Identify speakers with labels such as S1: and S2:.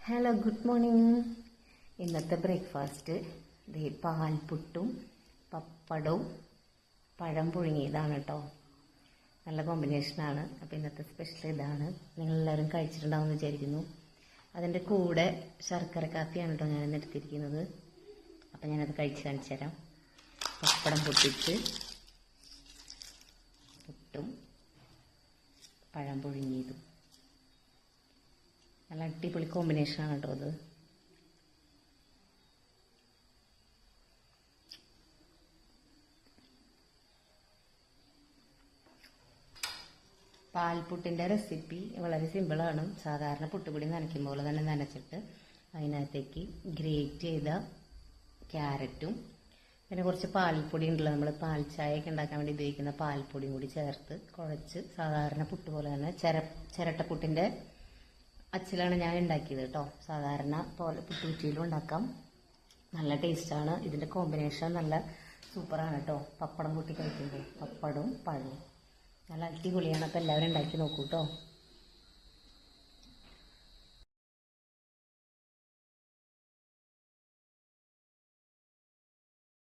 S1: Hello, good morning. ഇന്നത്തെ breakfast പാൽപുട്ടും പപ്പടവും പഴം പുഴുങ്ങിയതാണ് കേട്ടോ. നല്ല കോമ്പിനേഷനാണ്. അപ്പോൾ ഇന്നത്തെ സ്പെഷ്യൽ ഇതാണ്. നിങ്ങളെല്ലാവരും കഴിച്ചിട്ടുണ്ടാവുമെന്ന് വിചാരിക്കുന്നു. അതിൻ്റെ കൂടെ ശർക്കര കാപ്പിയാണ് കേട്ടോ ഞാൻ എടുത്തിരിക്കുന്നത്. അപ്പം ഞാനത് കഴിച്ച് കാണിച്ചു തരാം. പപ്പടം പൊട്ടിച്ച് പുട്ടും പഴം പുഴുങ്ങിയതും നല്ല അടിപൊളി കോമ്പിനേഷനാണ് കേട്ടോ അത്. പാൽപുട്ടിൻ്റെ റെസിപ്പി വളരെ സിമ്പിളാണ്. സാധാരണ പുട്ടുപൊടി നനയ്ക്കും പോലെ തന്നെ നനച്ചിട്ട് അതിനകത്തേക്ക് ഗ്രേറ്റ് ചെയ്ത ക്യാരറ്റും പിന്നെ കുറച്ച് പാൽപ്പൊടി ഉണ്ടല്ലോ, നമ്മൾ പാൽ ചായയൊക്കെ ഉണ്ടാക്കാൻ വേണ്ടി ഉപയോഗിക്കുന്ന പാൽപ്പൊടിയും കൂടി ചേർത്ത് കുഴച്ച് സാധാരണ പുട്ട് പോലെ തന്നെ ചിരട്ടപ്പുട്ടിൻ്റെ അച്ചിലാണ് ഞാൻ ഉണ്ടാക്കിയത് കേട്ടോ. സാധാരണ പോലെ പുട്ടുകുറ്റിയിലും ഉണ്ടാക്കാം. നല്ല ടേസ്റ്റാണ്. ഇതിൻ്റെ കോമ്പിനേഷൻ നല്ല സൂപ്പറാണ് കേട്ടോ. പപ്പടം കൂട്ടി കഴിക്കുമ്പോൾ പപ്പടവും പഴവും നല്ല അടിപൊളിയാണ്. അപ്പോൾ എല്ലാവരും ഉണ്ടാക്കി നോക്കൂ കേട്ടോ.